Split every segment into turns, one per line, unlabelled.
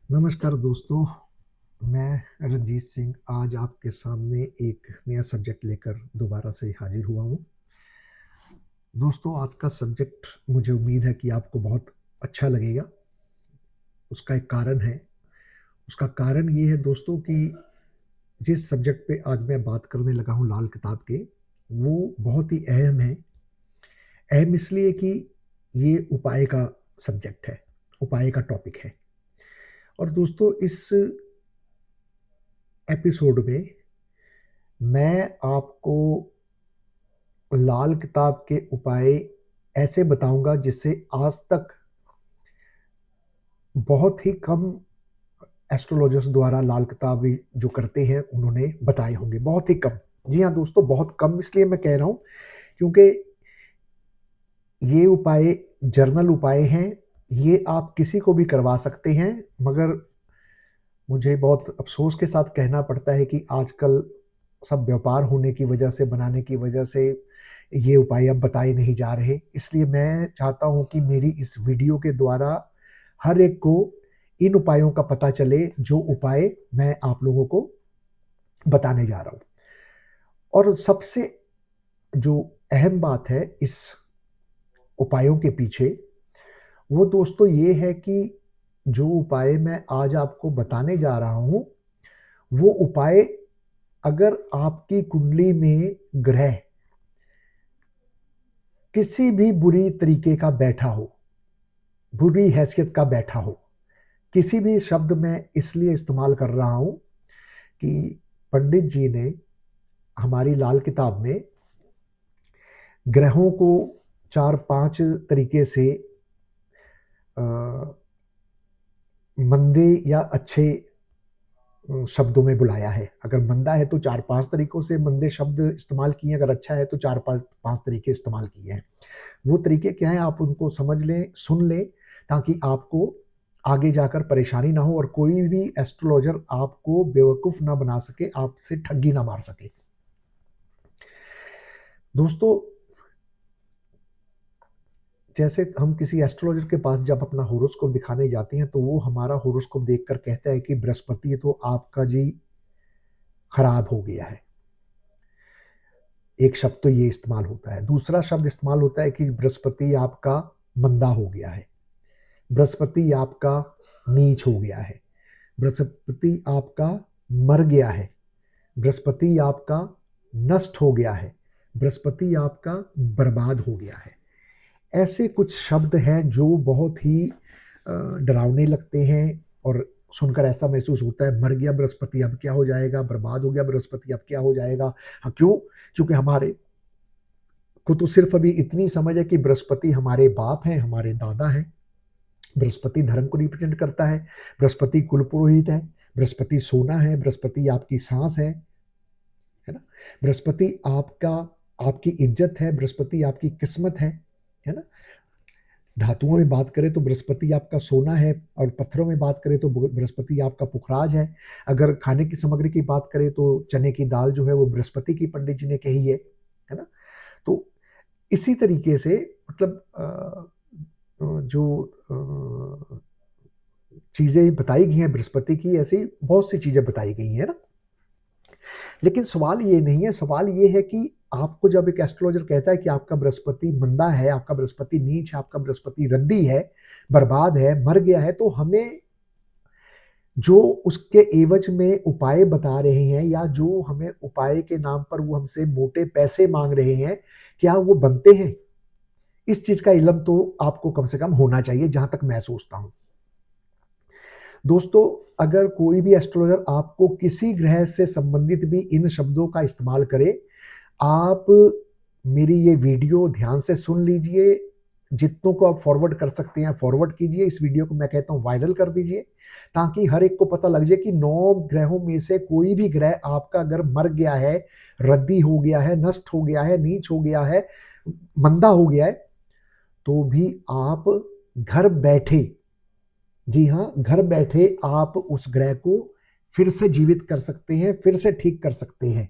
नमस्कार दोस्तों, मैं रंजीत सिंह आज आपके सामने एक नया सब्जेक्ट लेकर दोबारा से हाजिर हुआ हूँ। दोस्तों, आज का सब्जेक्ट मुझे उम्मीद है कि आपको बहुत अच्छा लगेगा। उसका एक कारण है। उसका कारण ये है दोस्तों कि जिस सब्जेक्ट पे आज मैं बात करने लगा हूँ लाल किताब के, वो बहुत ही अहम है। अहम इसलिए कि ये उपाय का सब्जेक्ट है, उपाय का टॉपिक है। और दोस्तों, इस एपिसोड में मैं आपको लाल किताब के उपाय ऐसे बताऊंगा जिससे आज तक बहुत ही कम एस्ट्रोलॉजर्स द्वारा लाल किताब जो करते हैं उन्होंने बताए होंगे, बहुत ही कम। जी हाँ दोस्तों, बहुत कम इसलिए मैं कह रहा हूं क्योंकि ये उपाय जर्नल उपाय हैं। ये आप किसी को भी करवा सकते हैं, मगर मुझे बहुत अफसोस के साथ कहना पड़ता है कि आजकल सब व्यापार होने की वजह से, बनाने की वजह से ये उपाय अब बताए नहीं जा रहे। इसलिए मैं चाहता हूं कि मेरी इस वीडियो के द्वारा हर एक को इन उपायों का पता चले जो उपाय मैं आप लोगों को बताने जा रहा हूं। और सबसे जो अहम बात है इस उपायों के पीछे, वो दोस्तों ये है कि जो उपाय मैं आज आपको बताने जा रहा हूं, वो उपाय अगर आपकी कुंडली में ग्रह किसी भी बुरी तरीके का बैठा हो, बुरी हैसियत का बैठा हो, किसी भी शब्द में इसलिए इस्तेमाल कर रहा हूं कि पंडित जी ने हमारी लाल किताब में ग्रहों को 4-5 तरीके से मंदे या अच्छे शब्दों में बुलाया है। अगर मंदा है तो 4-5 तरीकों से मंदे शब्द इस्तेमाल किए, अगर अच्छा है तो 4-5 तरीके इस्तेमाल किए हैं। वो तरीके क्या हैं, आप उनको समझ लें, सुन लें, ताकि आपको आगे जाकर परेशानी ना हो और कोई भी एस्ट्रोलॉजर आपको बेवकूफ ना बना सके, आपसे ठगी ना मार सके। दोस्तों, जैसे हम किसी एस्ट्रोलॉजर के पास जब अपना होरोस्कोप दिखाने जाते हैं तो वो हमारा होरोस्कोप देखकर कहता है कि बृहस्पति तो आपका जी खराब हो गया है। एक शब्द तो ये इस्तेमाल होता है। दूसरा शब्द इस्तेमाल होता है कि बृहस्पति आपका मंदा हो गया है, बृहस्पति आपका नीच हो गया है, बृहस्पति आपका मर गया है, बृहस्पति आपका नष्ट हो गया है, बृहस्पति आपका बर्बाद हो गया है। ऐसे कुछ शब्द हैं जो बहुत ही डरावने लगते हैं और सुनकर ऐसा महसूस होता है, मर गया बृहस्पति अब क्या हो जाएगा, बर्बाद हो गया बृहस्पति अब क्या हो जाएगा। हाँ, क्यों? क्योंकि हमारे को तो सिर्फ अभी इतनी समझ है कि बृहस्पति हमारे बाप हैं, हमारे दादा हैं। बृहस्पति धर्म को रिप्रेजेंट करता है, बृहस्पति कुल पुरोहित है, बृहस्पति सोना है, बृहस्पति आपकी सांस है ना। बृहस्पति आपका आपकी इज्जत है, बृहस्पति आपकी किस्मत है ना। धातुओं में बात करें तो बृहस्पति आपका सोना है, और पत्थरों में बात करें तो बृहस्पति आपका पुखराज है। अगर खाने की सामग्री की बात करें तो चने की दाल जो है वो बृहस्पति की पंडित जी ने कही है ना। तो इसी तरीके से मतलब जो चीजें बताई गई हैं बृहस्पति की, ऐसी बहुत सी चीजें बताई गई हैं ना। लेकिन सवाल ये नहीं है, सवाल ये है कि आपको जब एक एस्ट्रोलॉजर कहता है कि आपका बृहस्पति मंदा है, आपका बृहस्पति नीच है, आपका बृहस्पति रद्दी है, बर्बाद है, मर गया है, तो हमें जो उसके एवज में उपाय बता रहे हैं या जो हमें उपाय के नाम पर वो हमसे मोटे पैसे मांग रहे हैं, क्या वो बनते हैं? इस चीज का इल्म तो आपको कम से कम होना चाहिए, जहां तक मैं सोचता हूं। दोस्तों, अगर कोई भी एस्ट्रोलॉजर आपको किसी ग्रह से संबंधित भी इन शब्दों का इस्तेमाल करे, आप मेरी ये वीडियो ध्यान से सुन लीजिए। जितनों को आप फॉरवर्ड कर सकते हैं फॉरवर्ड कीजिए। इस वीडियो को मैं कहता हूं वायरल कर दीजिए, ताकि हर एक को पता लग जाए कि 9 ग्रहों में से कोई भी ग्रह आपका अगर मर गया है, रद्दी हो गया है, नष्ट हो गया है, नीच हो गया है, मंदा हो गया है, तो भी आप घर बैठे, जी हाँ, घर बैठे आप उस ग्रह को फिर से जीवित कर सकते हैं, फिर से ठीक कर सकते हैं।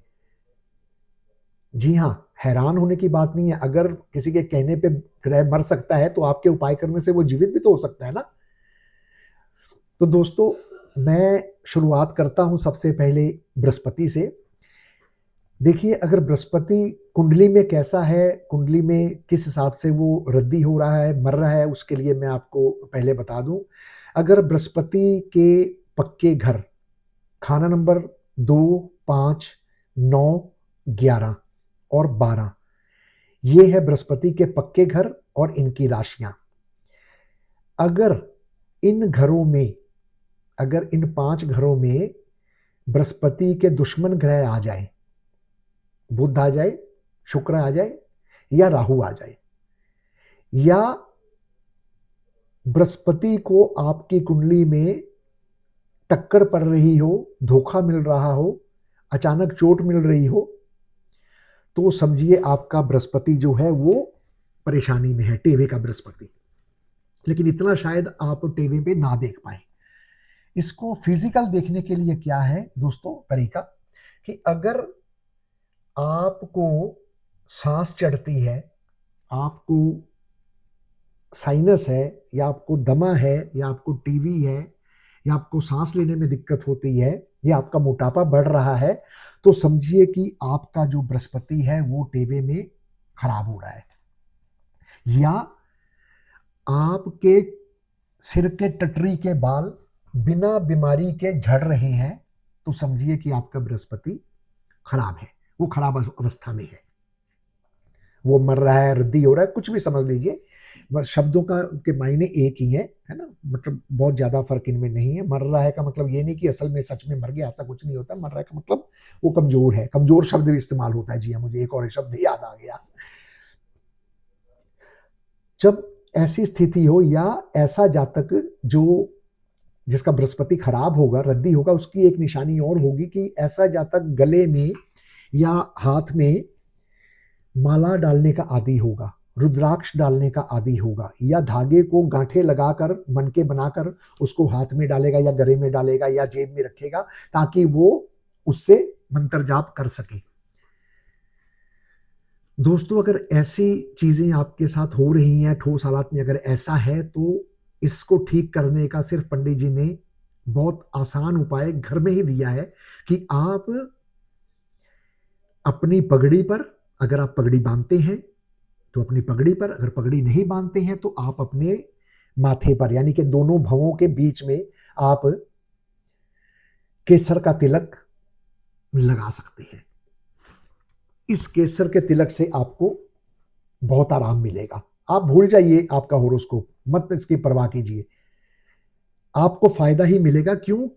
जी हाँ, हैरान होने की बात नहीं है। अगर किसी के कहने पे ग्रह मर सकता है तो आपके उपाय करने से वो जीवित भी तो हो सकता है ना। तो दोस्तों, मैं शुरुआत करता हूं सबसे पहले बृहस्पति से। देखिए, अगर बृहस्पति कुंडली में कैसा है, कुंडली में किस हिसाब से वो रद्दी हो रहा है, मर रहा है, उसके लिए मैं आपको पहले बता दूं। अगर बृहस्पति के पक्के घर खाना नंबर 2, 5, 9, 11 और 12, ये है बृहस्पति के पक्के घर और इनकी राशियां। अगर इन घरों में, अगर इन 5 घरों में बृहस्पति के दुश्मन ग्रह आ जाए, बुध आ जाए, शुक्र आ जाए या राहु आ जाए, या बृहस्पति को आपकी कुंडली में टक्कर पड़ रही हो, धोखा मिल रहा हो, अचानक चोट मिल रही हो, तो समझिए आपका बृहस्पति जो है वो परेशानी में है, टेवे का बृहस्पति। लेकिन इतना शायद आप टेवे पे ना देख पाए। इसको फिजिकल देखने के लिए क्या है दोस्तों तरीका, कि अगर आपको सांस चढ़ती है, आपको साइनस है, या आपको दमा है, या आपको टीवी है, या आपको सांस लेने में दिक्कत होती है, या आपका मोटापा बढ़ रहा है, तो समझिए कि आपका जो बृहस्पति है वो टेवे में खराब हो रहा है। या आपके सिर के टटरी के बाल बिना बीमारी के झड़ रहे हैं, तो समझिए कि आपका बृहस्पति खराब है, वो खराब अवस्था में है, वो मर रहा है, रद्दी हो रहा है, कुछ भी समझ लीजिए। बस शब्दों का के मायने एक ही है ना, मतलब बहुत ज्यादा फर्क इनमें नहीं है। मर रहा है का मतलब ये नहीं कि असल में सच में मर गया, ऐसा कुछ नहीं होता। मर रहा है का मतलब वो कमजोर है, कमजोर शब्द भी इस्तेमाल होता है। जी हाँ, मुझे एक और शब्द याद आ गया। जब ऐसी स्थिति हो या ऐसा जातक जो जिसका बृहस्पति खराब होगा, रद्दी होगा, उसकी एक निशानी और होगी कि ऐसा जातक गले में या हाथ में माला डालने का आदी होगा, रुद्राक्ष डालने का आदी होगा, या धागे को गांठे लगाकर मनके बनाकर उसको हाथ में डालेगा या गले में डालेगा या जेब में रखेगा, ताकि वो उससे मंत्र जाप कर सके। दोस्तों, अगर ऐसी चीजें आपके साथ हो रही हैं, ठोस हालात में अगर ऐसा है, तो इसको ठीक करने का सिर्फ पंडित जी ने बहुत आसान उपाय घर में ही दिया है कि आप अपनी पगड़ी पर, अगर आप पगड़ी बांधते हैं तो अपनी पगड़ी पर, अगर पगड़ी नहीं बांधते हैं तो आप अपने माथे पर, यानी कि दोनों भवों के बीच में आप केसर का तिलक लगा सकते हैं। इस केसर के तिलक से आपको बहुत आराम मिलेगा। आप भूल जाइए आपका होरोस्कोप, मत इसकी परवाह कीजिए, आपको फायदा ही मिलेगा। क्यों?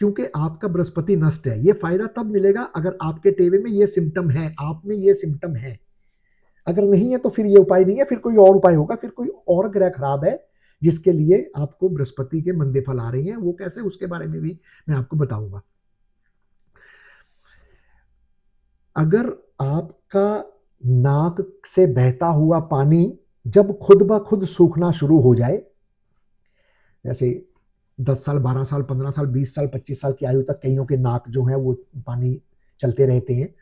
क्योंकि आपका बृहस्पति नष्ट है। ये फायदा तब मिलेगा अगर आपके टेवे में ये सिम्टम है, आप में ये सिम्टम है। अगर नहीं है तो फिर ये उपाय नहीं है, फिर कोई और उपाय होगा, फिर कोई और ग्रह खराब है जिसके लिए आपको बृहस्पति के मंदे फल आ रही हैं। वो कैसे, उसके बारे में भी मैं आपको बताऊंगा। अगर आपका नाक से बहता हुआ पानी जब खुद ब खुद सूखना शुरू हो जाए, जैसे 10 साल, 12 साल, 15 साल, 20 साल, 25 साल की आयु तक कईयों के नाक जो है वो पानी चलते रहते हैं,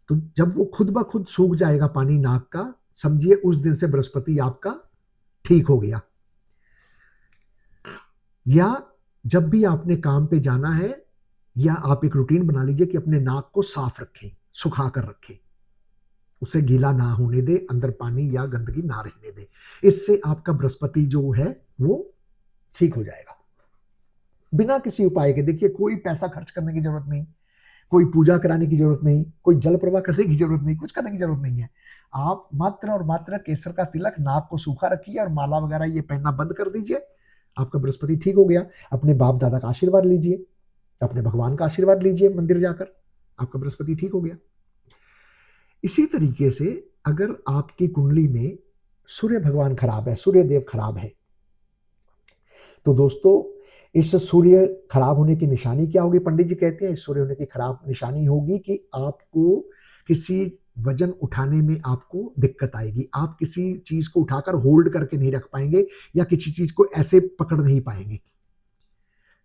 तो जब वो खुद ब खुद सूख जाएगा पानी नाक का, समझिए उस दिन से बृहस्पति आपका ठीक हो गया। या जब भी आपने काम पे जाना है, या आप एक रूटीन बना लीजिए कि अपने नाक को साफ रखें, सुखा कर रखें, उसे गीला ना होने दे, अंदर पानी या गंदगी ना रहने दे। इससे आपका बृहस्पति जो है वो ठीक हो जाएगा बिना किसी उपाय के। देखिए, कोई पैसा खर्च करने की जरूरत नहीं, कोई पूजा कराने की जरूरत नहीं, कोई जल प्रवाह करने की जरूरत नहीं, कुछ करने की जरूरत नहीं है। आप मात्र और मात्र केसर का तिलक, नाक को सूखा रखिए और माला वगैरह ये पहनना बंद कर दीजिए, आपका बृहस्पति ठीक हो गया। अपने बाप दादा का आशीर्वाद लीजिए, अपने भगवान का आशीर्वाद लीजिए मंदिर जाकर, आपका बृहस्पति ठीक हो गया। इसी तरीके से अगर आपकी कुंडली में सूर्य भगवान खराब है, सूर्य देव खराब है, तो दोस्तों इस सूर्य खराब होने की निशानी क्या होगी? पंडित जी कहते हैं इस सूर्य होने की खराब निशानी होगी कि आपको किसी वजन उठाने में आपको दिक्कत आएगी। आप किसी चीज को उठाकर होल्ड करके नहीं रख पाएंगे, या किसी चीज को ऐसे पकड़ नहीं पाएंगे।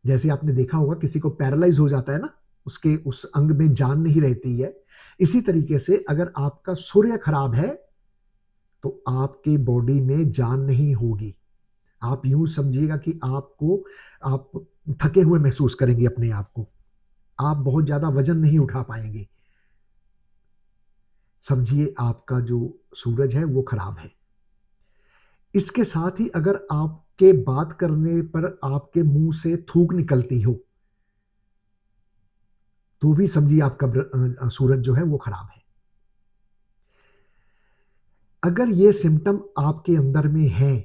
जैसे आपने देखा होगा किसी को पैरालाइज हो जाता है ना, उसके उस अंग में जान नहीं रहती है। इसी तरीके से अगर आपका सूर्य खराब है तो आपके बॉडी में जान नहीं होगी। आप यूं समझिएगा कि आप थके हुए महसूस करेंगे अपने आप को, आप बहुत ज्यादा वजन नहीं उठा पाएंगे। समझिए आपका जो सूरज है वो खराब है। इसके साथ ही अगर आपके बात करने पर आपके मुंह से थूक निकलती हो तो भी समझिए आपका सूरज जो है वो खराब है। अगर ये सिम्टम आपके अंदर में है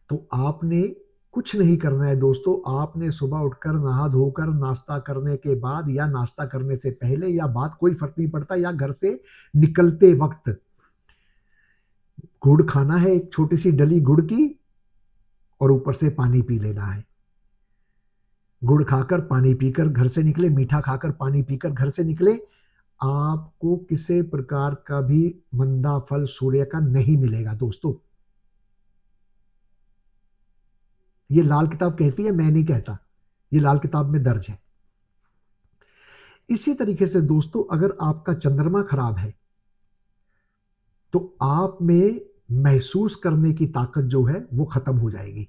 तो आपने कुछ नहीं करना है दोस्तों। आपने सुबह उठकर नहा धोकर नाश्ता करने के बाद या नाश्ता करने से पहले या बाद, कोई फर्क नहीं पड़ता, या घर से निकलते वक्त गुड़ खाना है, एक छोटी सी डली गुड़ की, और ऊपर से पानी पी लेना है। गुड़ खाकर पानी पीकर घर से निकले, मीठा खाकर पानी पीकर घर से निकले, आपको किसी प्रकार का भी मंदा फल सूर्य का नहीं मिलेगा दोस्तों। ये लाल किताब कहती है, मैं नहीं कहता, ये लाल किताब में दर्ज है। इसी तरीके से दोस्तों अगर आपका चंद्रमा खराब है तो आप में महसूस करने की ताकत जो है वो खत्म हो जाएगी।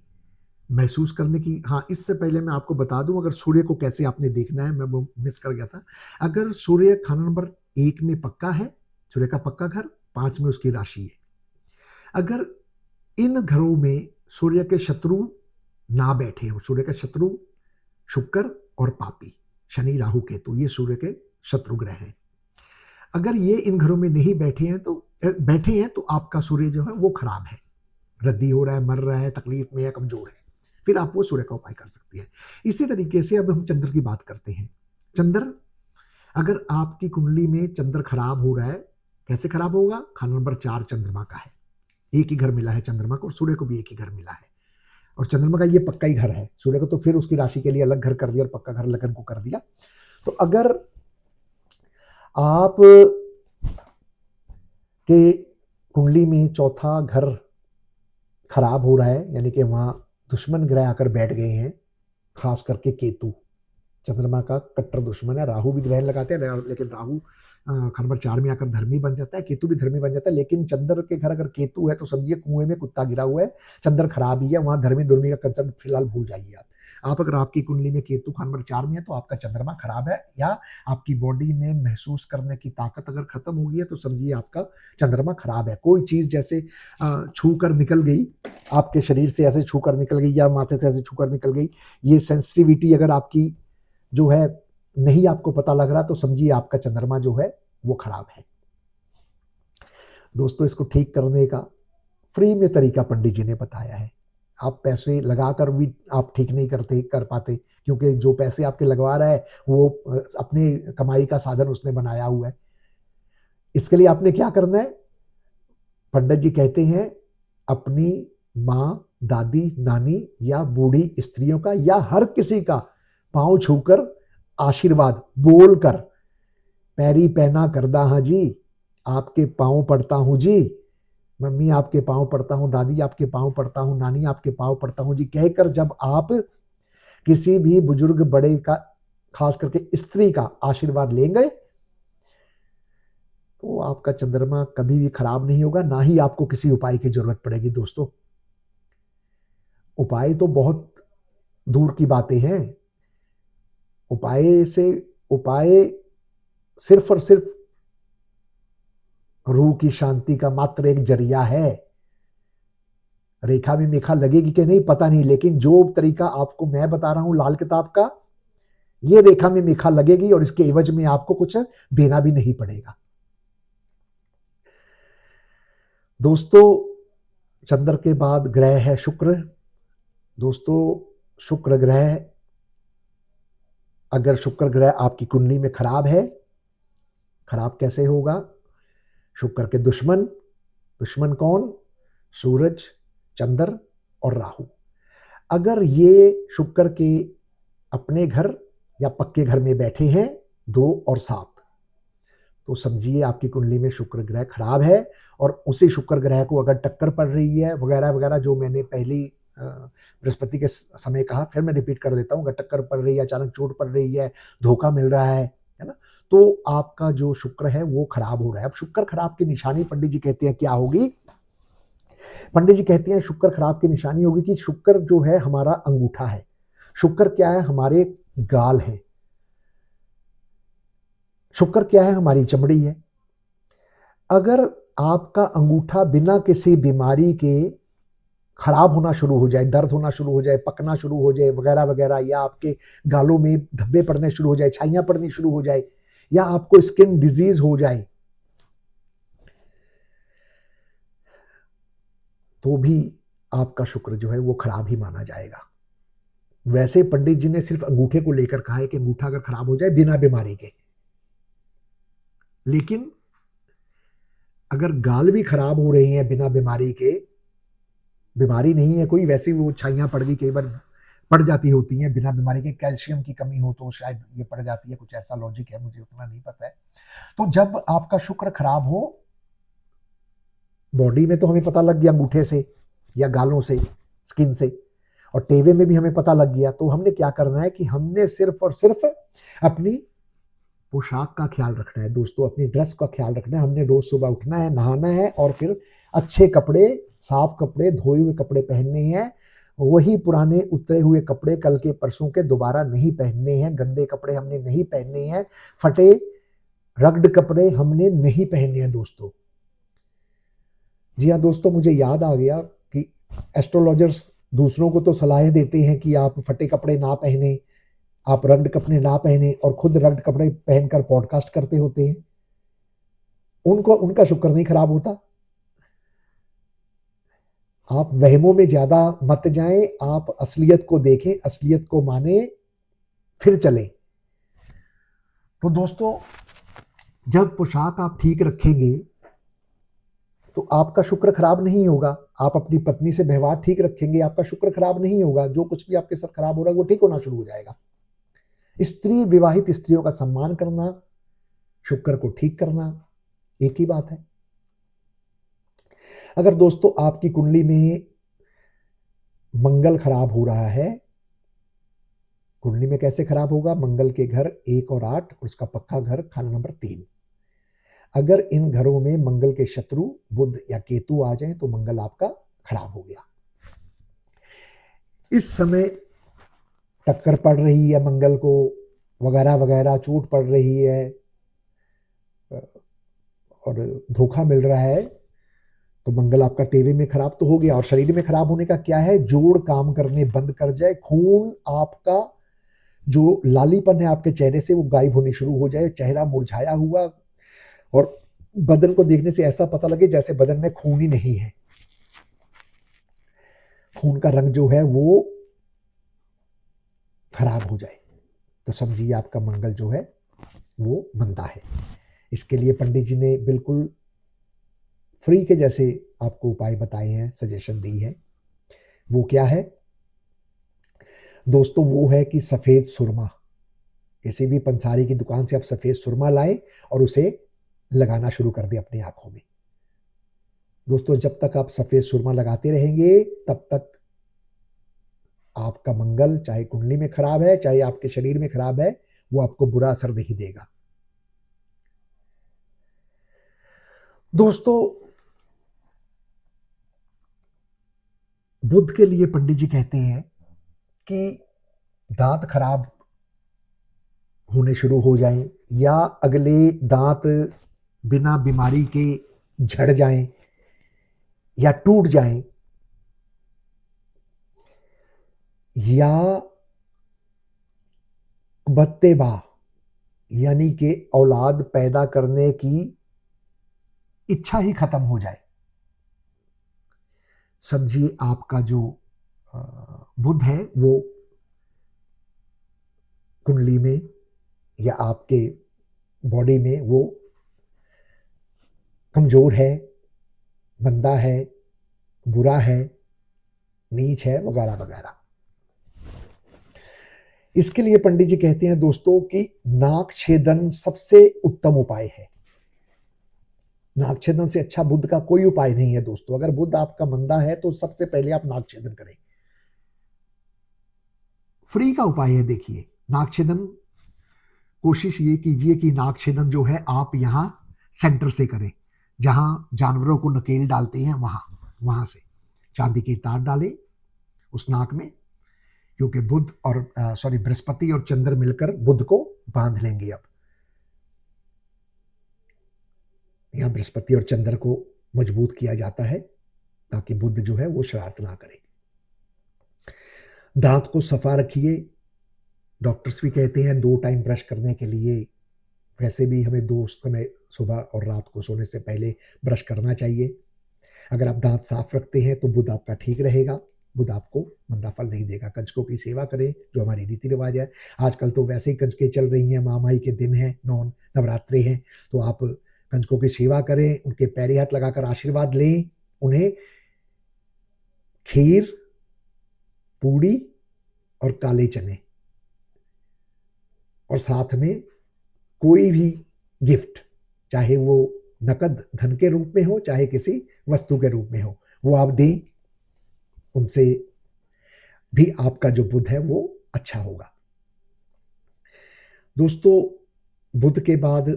महसूस करने की, हाँ, इससे पहले मैं आपको बता दूं अगर सूर्य को कैसे आपने देखना है, मैं वो मिस कर गया था। अगर सूर्य खाना नंबर 1 में पक्का है, सूर्य का पक्का घर, 5 में उसकी राशि है। अगर इन घरों में सूर्य के शत्रु ना बैठे हो, सूर्य के शत्रु शुक्र और पापी, शनि राहु केतु, ये सूर्य के शत्रु ग्रह हैं। अगर ये इन घरों में नहीं बैठे हैं तो आपका सूर्य जो है वो खराब है, वृद्धि हो रहा है, मर रहा है, तकलीफ में है, कमजोर है, फिर आप वो सूर्य का उपाय कर सकती है। इसी तरीके से अब हम चंद्र की बात करते हैं। चंद्र, अगर आपकी कुंडली में चंद्र खराब हो रहा है, कैसे खराब होगा? खाना नंबर 4 चंद्रमा का है, एक ही घर मिला है चंद्रमा को, और सूर्य को भी एक ही घर मिला है, और चंद्रमा का ये पक्का ही घर है। सूर्य को तो फिर उसकी राशि के लिए अलग घर कर दिया और पक्का घर लगन को कर दिया। तो अगर आप के कुंडली में चौथा घर खराब हो रहा है, यानी कि वहां दुश्मन ग्रह आकर बैठ गए हैं, खास करके केतु, चंद्रमा का कट्टर दुश्मन है। राहु भी ग्रहण लगाते हैं, लेकिन राहु घर नंबर 4 में आकर धर्मी बन जाता है, केतु भी धर्मी बन जाता है। लेकिन चंद्र के घर अगर केतु है तो समझिए कुएं में कुत्ता गिरा हुआ है, चंद्र खराब ही है, वहां धर्मी दुर्मी का कंसेप्ट फिलहाल भूल जाइए आप अगर आपकी कुंडली में केतु खान नंबर 4 में है तो आपका चंद्रमा खराब है, या आपकी बॉडी में महसूस करने की ताकत अगर खत्म हो गई है तो समझिए आपका चंद्रमा खराब है। कोई चीज जैसे छू कर निकल गई, आपके शरीर से ऐसे छू कर निकल गई या माथे से ऐसे छू कर निकल गई, ये सेंसिटिविटी अगर आपकी जो है नहीं आपको पता लग रहा तो समझिए आपका चंद्रमा जो है वो खराब है। दोस्तों इसको ठीक करने का फ्री में तरीका पंडित जी ने बताया है। आप पैसे लगाकर भी आप ठीक नहीं कर पाते, क्योंकि जो पैसे आपके लगवा रहा है वो अपने कमाई का साधन उसने बनाया हुआ है। इसके लिए आपने क्या करना है? पंडित जी कहते हैं अपनी माँ, दादी, नानी या बूढ़ी स्त्रियों का या हर किसी का पांव छूकर आशीर्वाद बोलकर, पैरी पहना करदा हाँ जी, आपके पांव पड़ता हूं जी, मम्मी आपके पांव पड़ता हूं, दादी आपके पांव पड़ता हूं, नानी आपके पांव पड़ता हूं जी कहकर जब आप किसी भी बुजुर्ग बड़े का, खास करके स्त्री का आशीर्वाद लेंगे तो आपका चंद्रमा कभी भी खराब नहीं होगा, ना ही आपको किसी उपाय की जरूरत पड़ेगी। दोस्तों उपाय तो बहुत दूर की बातें हैं, उपाय सिर्फ और सिर्फ रूह की शांति का मात्र एक जरिया है। रेखा में मेखा लगेगी कि नहीं पता नहीं, लेकिन जो तरीका आपको मैं बता रहा हूं लाल किताब का, ये रेखा में मेखा लगेगी और इसके एवज में आपको कुछ देना भी नहीं पड़ेगा। दोस्तों चंद्र के बाद ग्रह है शुक्र। दोस्तों शुक्र ग्रह, अगर शुक्र ग्रह आपकी कुंडली में खराब है, खराब कैसे होगा? शुक्र के दुश्मन कौन? सूरज, चंद्र और राहु। अगर ये शुक्र के अपने घर या पक्के घर में बैठे हैं 2 और 7, तो समझिए आपकी कुंडली में शुक्र ग्रह खराब है। और उसी शुक्र ग्रह को अगर टक्कर पड़ रही है वगैरह वगैरह, जो मैंने पहली बृहस्पति के समय कहा, फिर मैं रिपीट कर देता हूं, अगर टक्कर पड़ रही है, अचानक चोट पड़ रही है, धोखा मिल रहा है ना, तो आपका जो शुक्र है वो खराब हो रहा है। अब शुक्र खराब की निशानी पंडित जी कहते हैं क्या होगी? पंडित जी कहते हैं शुक्र खराब की निशानी होगी कि शुक्र जो है हमारा अंगूठा है, शुक्र क्या है? हमारे गाल हैं। शुक्र क्या है? हमारी चमड़ी है। अगर आपका अंगूठा बिना किसी बीमारी के खराब होना शुरू हो जाए, दर्द होना शुरू हो जाए, पकना शुरू हो जाए वगैरह वगैरह, या आपके गालों में धब्बे पड़ने शुरू हो जाए, छाइयां पड़नी शुरू हो जाए, या आपको स्किन डिजीज हो जाए, तो भी आपका शुक्र जो है वो खराब ही माना जाएगा। वैसे पंडित जी ने सिर्फ अंगूठे को लेकर कहा है कि अंगूठा अगर खराब हो जाए बिना बीमारी के, लेकिन अगर गाल भी खराब हो रही हैं बिना बीमारी के, बीमारी नहीं है कोई, वैसे वो छाइयां पड़ गई, कई बार पड़ जाती होती हैं बिना बीमारी के, कैल्शियम की कमी हो तो शायद ये पड़ जाती है, कुछ ऐसा लॉजिक है, मुझे उतना नहीं पता है। तो जब आपका शुक्र खराब हो, बॉडी में तो हमें पता लग गया अंगूठे से या गालों से, स्किन से, और टेवे में भी हमें पता लग गया, तो हमने क्या करना है कि हमने सिर्फ और सिर्फ अपनी पोशाक का ख्याल रखना है दोस्तों, अपनी ड्रेस का ख्याल रखना है। हमने रोज सुबह उठना है, नहाना है, और फिर अच्छे कपड़े, साफ कपड़े, धोए हुए कपड़े पहनने हैं। वही पुराने उतरे हुए कपड़े कल के परसों के दोबारा नहीं पहनने हैं। गंदे कपड़े हमने नहीं पहनने हैं, फटे रगड़ कपड़े हमने नहीं पहनने हैं दोस्तों। जी हाँ दोस्तों, मुझे याद आ गया कि एस्ट्रोलॉजर्स दूसरों को तो सलाहें देते हैं कि आप फटे कपड़े ना पहने, आप रग्ड कपड़े ना पहने, और खुद रग्ड कपड़े पहनकर पॉडकास्ट करते होते हैं। उनको उनका शुक्र नहीं खराब होता। आप वहमों में ज्यादा मत जाएं, आप असलियत को देखें, असलियत को माने, फिर चलें। तो दोस्तों, जब पोशाक आप ठीक रखेंगे तो आपका शुक्र खराब नहीं होगा। आप अपनी पत्नी से व्यवहार ठीक रखेंगे, आपका शुक्र खराब नहीं होगा। जो कुछ भी आपके साथ खराब हो रहा है वो ठीक होना शुरू हो जाएगा। स्त्री, विवाहित स्त्रियों का सम्मान करना, शुक्र को ठीक करना, एक ही बात है। अगर दोस्तों आपकी कुंडली में मंगल खराब हो रहा है, कुंडली में कैसे खराब होगा? मंगल के घर 1 और 8, और उसका पक्का घर खाना नंबर 3। अगर इन घरों में मंगल के शत्रु बुध या केतु आ जाएं तो मंगल आपका खराब हो गया। इस समय टक्कर पड़ रही है मंगल को, वगैरह वगैरह, चोट पड़ रही है और धोखा मिल रहा है, तो मंगल आपका टेवे में खराब तो हो गया। और शरीर में खराब होने का क्या है? जोड़ काम करने बंद कर जाए, खून आपका जो लालीपन है आपके चेहरे से वो गायब होने शुरू हो जाए, चेहरा मुरझाया हुआ, और बदन को देखने से ऐसा पता लगे जैसे बदन में खून ही नहीं है। खून का रंग जो है वो खराब हो जाए तो समझिए आपका मंगल जो है वो मंदा है। इसके लिए पंडित जी ने बिल्कुल फ्री के जैसे आपको उपाय बताए हैं, सजेशन दी है। वो क्या है दोस्तों? वो है कि सफेद सुरमा, किसी भी पंसारी की दुकान से आप सफेद सुरमा लाएं और उसे लगाना शुरू कर दें अपनी आंखों में। दोस्तों, जब तक आप सफेद सुरमा लगाते रहेंगे तब तक आपका मंगल, चाहे कुंडली में खराब है चाहे आपके शरीर में खराब है, वो आपको बुरा असर नहीं देगा। दोस्तों, बुध के लिए पंडित जी कहते हैं कि दांत खराब होने शुरू हो जाएं, या अगले दांत बिना बीमारी के झड़ जाएं या टूट जाएं, या बत्तेबा यानी कि औलाद पैदा करने की इच्छा ही खत्म हो जाए, समझिए आपका जो बुध है वो कुंडली में या आपके बॉडी में वो कमजोर है, मंदा है, बुरा है, नीच है, वगैरह वगैरह। इसके लिए पंडित जी कहते हैं दोस्तों कि नाक छेदन सबसे उत्तम उपाय है। नाक छेदन से अच्छा बुध का कोई उपाय नहीं है दोस्तों। अगर बुध आपका मंदा है तो सबसे पहले आप नाक छेदन करें, फ्री का उपाय है। देखिए, नाक छेदन, कोशिश ये कीजिए कि नाक छेदन जो है आप यहां सेंटर से करें, जहां जानवरों को नकेल डालते हैं वहां से चांदी की तार डालें उस नाक में, क्योंकि बुध और बृहस्पति और चंद्र मिलकर बुध को बांध लेंगे। अब यहां बृहस्पति और चंद्र को मजबूत किया जाता है ताकि बुध जो है वो शरारत ना करे। दांत को सफा रखिए। डॉक्टर्स भी कहते हैं 2 टाइम ब्रश करने के लिए। वैसे भी हमें 2 समय सुबह और रात को सोने से पहले ब्रश करना चाहिए। अगर आप दांत साफ रखते हैं तो बुध आपका ठीक रहेगा, बुध आपको मंदा फल नहीं देगा। कंजकों की सेवा करें, जो हमारी रीति रिवाज है। आजकल तो वैसे ही कंजकें चल रही हैं, महामाई के दिन हैं, नवरात्रे हैं, तो आप कंजकों की सेवा करें, उनके पैरे हाथ लगाकर आशीर्वाद लें। उन्हें खीर, पूड़ी और काले चने और साथ में कोई भी गिफ्ट, चाहे वो नकद धन के रूप में हो, चाहे किसी वस्तु के रूप में हो, वो आप दें। उनसे भी आपका जो बुध है वो अच्छा होगा। दोस्तों, बुध के बाद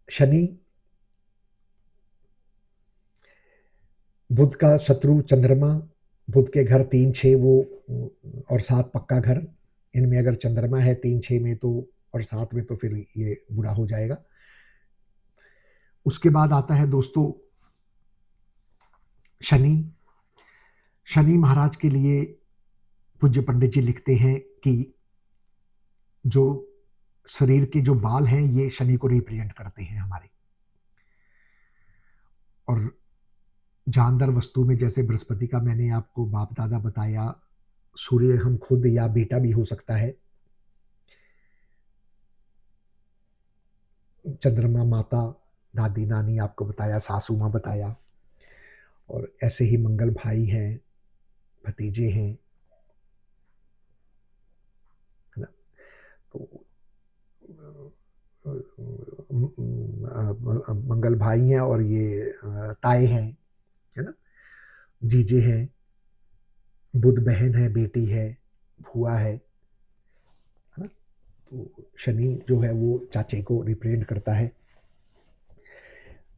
शनि, बुध का शत्रु चंद्रमा, बुध के घर 3, 6 वो और 7 पक्का घर। इनमें अगर चंद्रमा है 3, 6 में तो और 7 में तो फिर ये बुरा हो जाएगा। उसके बाद आता है दोस्तों शनि। शनि महाराज के लिए पूज्य पंडित जी लिखते हैं कि जो शरीर के जो बाल हैं ये शनि को रिप्रेजेंट करते हैं हमारे। और जानदार वस्तु में जैसे बृहस्पति का मैंने आपको बाप दादा बताया, सूर्य हम खुद या बेटा भी हो सकता है, चंद्रमा माता, दादी नानी आपको बताया, सासू माँ बताया, और ऐसे ही मंगल भाई हैं, भतीजे हैं, है ना। तो मंगल भाई हैं और ये ताए हैं, है ना, जीजे हैं, बुध बहन है, बेटी है, भुआ है ना। तो शनि जो है वो चाचे को रिप्रेजेंट करता है।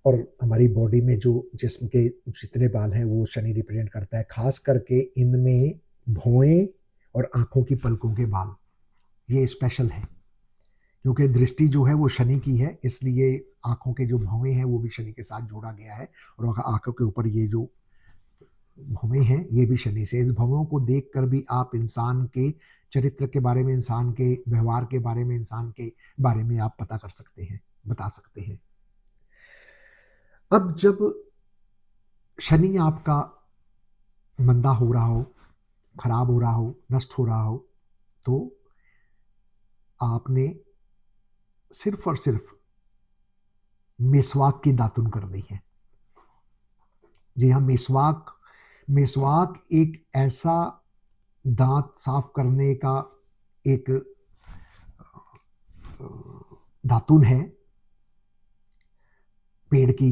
और हमारी बॉडी में जो जिस्म के जितने बाल हैं वो शनि रिप्रेजेंट करता है। खास करके इनमें भौएं और आंखों की पलकों के बाल ये स्पेशल है, क्योंकि दृष्टि जो है वो शनि की है, इसलिए आंखों के जो भौएं हैं वो भी शनि के साथ जोड़ा गया है। और आंखों के ऊपर ये जो भौएं हैं ये भी शनि से। इस भौओं को देखकर भी आप इंसान के चरित्र के बारे में, इंसान के व्यवहार के बारे में, इंसान के बारे में आप पता कर सकते हैं, बता सकते हैं। अब जब शनि आपका मंदा हो रहा हो, खराब हो रहा हो, नष्ट हो रहा हो, तो आपने सिर्फ और सिर्फ मेसवाक की दातुन करनी है। जी हाँ, मेसवाक एक ऐसा दांत साफ करने का एक दातुन है पेड़ की,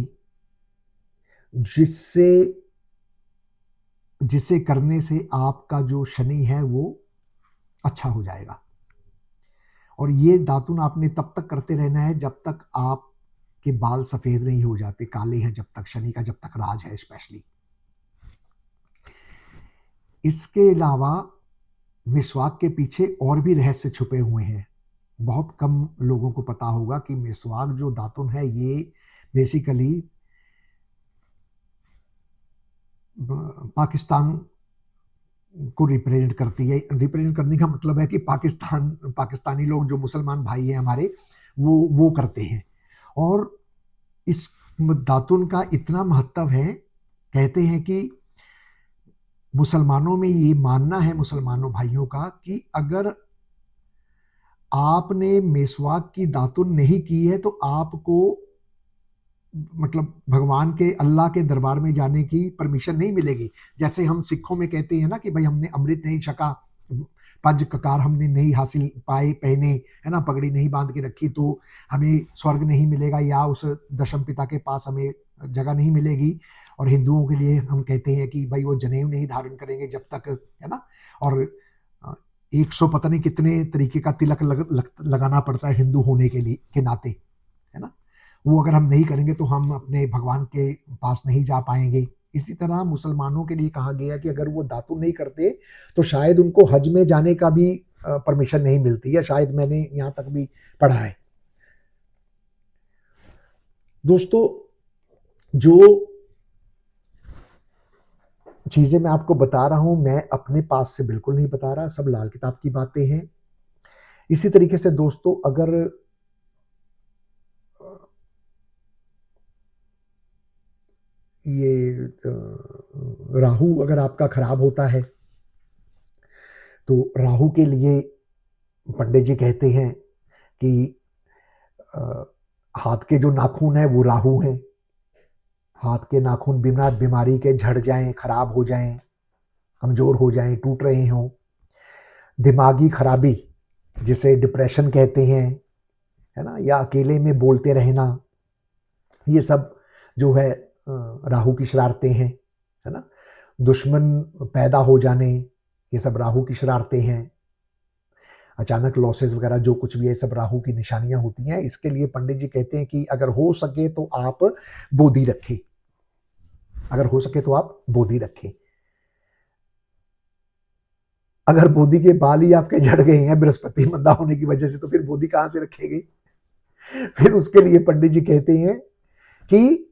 जिसे करने से आपका जो शनि है वो अच्छा हो जाएगा। और ये दातुन आपने तब तक करते रहना है जब तक आपके बाल सफेद नहीं हो जाते, काले हैं जब तक, शनि का जब तक राज है स्पेशली। इसके अलावा मिसवाक के पीछे और भी रहस्य छुपे हुए हैं। बहुत कम लोगों को पता होगा कि मिसवाक जो दातुन है ये बेसिकली पाकिस्तान को रिप्रेजेंट करती है। रिप्रेजेंट करने का मतलब है कि पाकिस्तानी लोग जो मुसलमान भाई हैं हमारे, वो करते हैं। और इस दातुन का इतना महत्व है, कहते हैं कि मुसलमानों में ये मानना है, मुसलमानों भाइयों का, कि अगर आपने मेसवाक की दातुन नहीं की है तो आपको मतलब भगवान के, अल्लाह के दरबार में जाने की परमिशन नहीं मिलेगी। जैसे हम सिखों में कहते हैं ना कि भाई हमने अमृत नहीं छका, 5 ककार हमने नहीं हासिल पाए पहने, है ना, पगड़ी नहीं बांध के रखी तो हमें स्वर्ग नहीं मिलेगा, या उस दशम पिता के पास हमें जगह नहीं मिलेगी। और हिंदुओं के लिए हम कहते हैं कि भाई वो जनेऊ नहीं धारण करेंगे जब तक, है ना। और 100 पता नहीं कितने तरीके का तिलक लगाना पड़ता है हिंदू होने के नाते, है ना। वो अगर हम नहीं करेंगे तो हम अपने भगवान के पास नहीं जा पाएंगे। इसी तरह मुसलमानों के लिए कहा गया कि अगर वो दातुन नहीं करते तो शायद उनको हज में जाने का भी परमिशन नहीं मिलती है, शायद मैंने यहां तक भी पढ़ा है। दोस्तों, जो चीजें मैं आपको बता रहा हूं मैं अपने पास से बिल्कुल नहीं बता रहा, सब लाल किताब की बातें हैं। इसी तरीके से दोस्तों, अगर ये राहु अगर आपका खराब होता है तो राहु के लिए पंडित जी कहते हैं कि हाथ के जो नाखून है वो राहु हैं। हाथ के नाखून बिना बीमारी के झड़ जाएं, खराब हो जाएं, कमजोर हो जाएं, टूट रहे हों। दिमागी खराबी जिसे डिप्रेशन कहते हैं, है ना, या अकेले में बोलते रहना, ये सब जो है राहु की शरारतें हैं, है ना। दुश्मन पैदा हो जाने, ये सब राहु की शरारतें हैं। अचानक लॉसेस वगैरह जो कुछ भी है, सब राहु की निशानियां होती हैं। इसके लिए पंडित जी कहते हैं कि अगर हो सके तो आप बोधी रखें, अगर हो सके तो आप बोधी रखें। अगर बोधी के बाल ही आपके झड़ गए हैं बृहस्पति मंदा होने की वजह से, तो फिर बोधी कहां से रखेंगे? फिर उसके लिए पंडित जी कहते हैं कि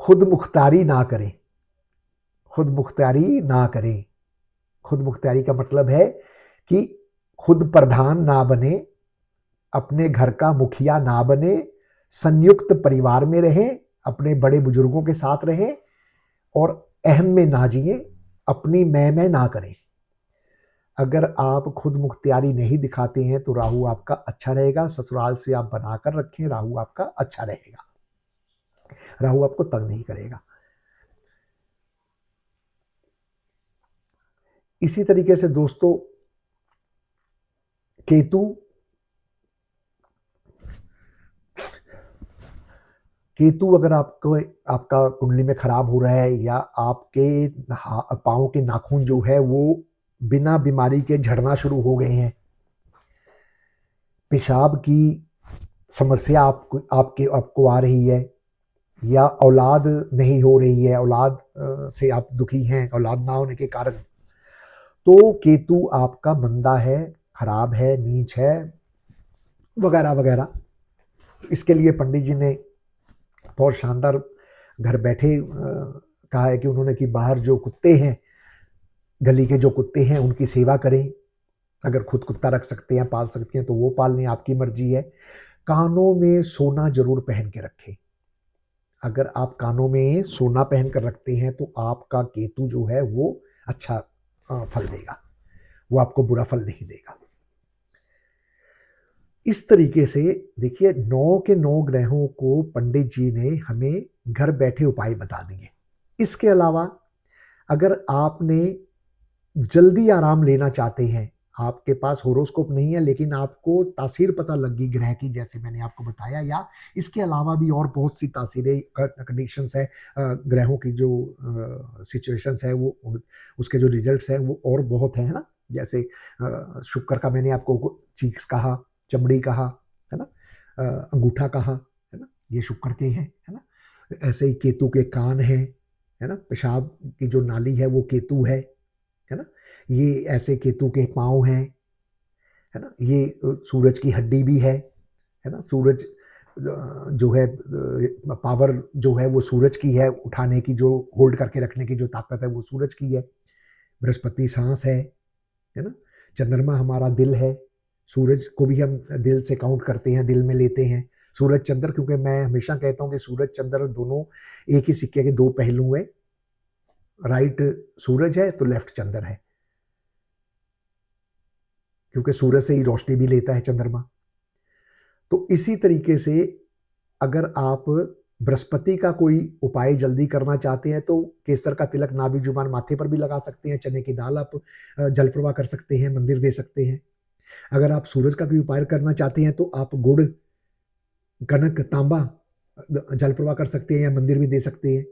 खुद मुख्तारी ना करें। खुद मुख्तारी ना करें। खुद मुख्तारी का मतलब है कि खुद प्रधान ना बने, अपने घर का मुखिया ना बने, संयुक्त परिवार में रहें, अपने बड़े बुजुर्गों के साथ रहें और अहम में ना जिए, अपनी मैं ना करें। अगर आप खुद मुख्तियारी नहीं दिखाते हैं तो राहु आपका अच्छा रहेगा। ससुराल से आप बनाकर रखें, राहु आपका अच्छा रहेगा, राहु आपको तंग नहीं करेगा। इसी तरीके से दोस्तों, केतु अगर आपको आपका कुंडली में खराब हो रहा है, या आपके पांव के नाखून जो है वो बिना बीमारी के झड़ना शुरू हो गए हैं, पेशाब की समस्या आपको आ रही है, या औलाद नहीं हो रही है, औलाद से आप दुखी हैं औलाद ना होने के कारण, तो केतु आपका मंदा है, खराब है, नीच है, वगैरह वगैरह। इसके लिए पंडित जी ने बहुत शानदार घर बैठे कहा है कि उन्होंने कि बाहर जो कुत्ते हैं, गली के जो कुत्ते हैं, उनकी सेवा करें। अगर खुद कुत्ता रख सकते हैं, पाल सकते हैं तो वो पाल लें, आपकी मर्जी है। कानों में सोना जरूर पहन के रखें। अगर आप कानों में सोना पहन कर रखते हैं तो आपका केतु जो है वो अच्छा फल देगा, वो आपको बुरा फल नहीं देगा। इस तरीके से देखिए, 9 के 9 ग्रहों को पंडित जी ने हमें घर बैठे उपाय बता दिए। इसके अलावा अगर आपने जल्दी आराम लेना चाहते हैं, आपके पास होरोस्कोप नहीं है लेकिन आपको तासीर पता लग गई ग्रह की, जैसे मैंने आपको बताया, या इसके अलावा भी और बहुत सी तासीरें कंडीशंस है, ग्रहों की जो सिचुएशंस है, वो उसके जो रिजल्ट्स हैं वो और बहुत है ना। जैसे शुक्र का मैंने आपको चीक्स कहा, चमड़ी कहा, है ना, अंगूठा कहा, है ना, ये शुक्र के हैं, है ना। ऐसे ही केतु के कान है ना, पेशाब की जो नाली है वो केतु है ना। ये ऐसे केतु के पाँव हैं, है ना। ये सूरज की हड्डी भी है ना। सूरज जो है, पावर जो है वो सूरज की है, उठाने की, जो होल्ड करके रखने की जो ताकत है वो सूरज की है। बृहस्पति सांस है ना। चंद्रमा हमारा दिल है, सूरज को भी हम दिल से काउंट करते हैं, दिल में लेते हैं। सूरज चंद्र, क्योंकि मैं हमेशा कहता हूं कि सूरज चंद्र दोनों एक ही सिक्के के दो पहलू हैं। राइट सूरज है तो लेफ्ट चंद्र है, क्योंकि सूरज से ही रोशनी भी लेता है चंद्रमा। तो इसी तरीके से अगर आप बृहस्पति का कोई उपाय जल्दी करना चाहते हैं तो केसर का तिलक नाभि जुबान माथे पर भी लगा सकते हैं। चने की दाल आप जल प्रवाह कर सकते हैं, मंदिर दे सकते हैं। अगर आप सूरज का कोई उपाय करना चाहते हैं तो आप गुड़, कनक, तांबा जल प्रवाह कर सकते हैं या मंदिर भी दे सकते हैं।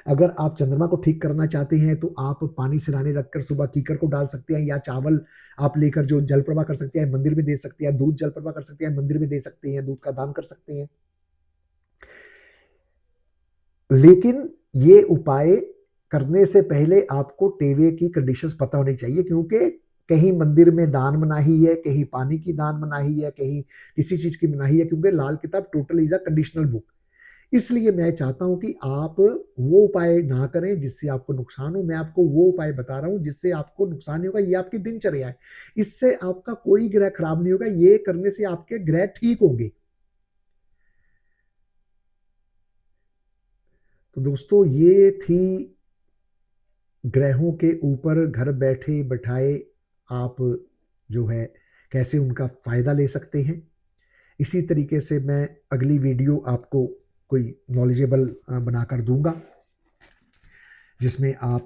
अगर आप चंद्रमा को ठीक करना चाहते हैं तो आप पानी सिराने रखकर सुबह कीकर को डाल सकते हैं, या चावल आप लेकर जो जल प्रवाह कर सकते हैं, मंदिर में दे सकते हैं। दूध जल प्रवाह कर सकते हैं, मंदिर में दे सकते हैं, दूध का दान कर सकते हैं। लेकिन ये उपाय करने से पहले आपको टेवे की कंडीशंस पता होनी चाहिए, क्योंकि कहीं मंदिर में दान मनाही है, कहीं पानी की दान मनाही है, कहीं किसी चीज की मनाही है, क्योंकि लाल किताब total is a conditional book. इसलिए मैं चाहता हूं कि आप वो उपाय ना करें जिससे आपको नुकसान हो। मैं आपको वो उपाय बता रहा हूं जिससे आपको नुकसान नहीं होगा। ये आपकी दिनचर्या है, इससे आपका कोई ग्रह खराब नहीं होगा, ये करने से आपके ग्रह ठीक होंगे। तो दोस्तों, ये थी ग्रहों के ऊपर घर बैठे बैठाए आप जो है कैसे उनका फायदा ले सकते हैं। इसी तरीके से मैं अगली वीडियो आपको कोई नॉलेजेबल बनाकर दूंगा, जिसमें आप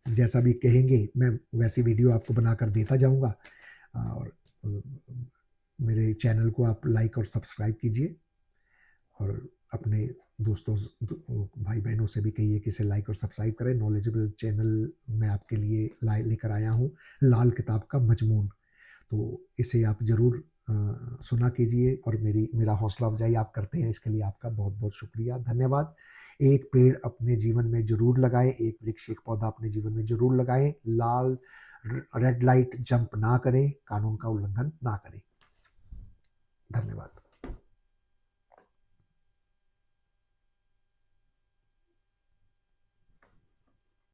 जैसा भी कहेंगे मैं वैसी वीडियो आपको बनाकर देता जाऊंगा। और मेरे चैनल को आप लाइक और सब्सक्राइब कीजिए, और अपने दोस्तों भाई बहनों से भी कहिए कि इसे लाइक और सब्सक्राइब करें। नॉलेजेबल चैनल मैं आपके लिए लेकर आया हूँ, लाल किताब का मजमून। तो इसे आप ज़रूर सुना कीजिए, और मेरा हौसला अफजाई आप करते हैं, इसके लिए आपका बहुत बहुत शुक्रिया, धन्यवाद। एक पेड़ अपने जीवन में जरूर लगाएं, एक वृक्ष एक पौधा अपने जीवन में जरूर लगाएं। लाल रेड लाइट जंप ना करें, कानून का उल्लंघन ना करें। धन्यवाद।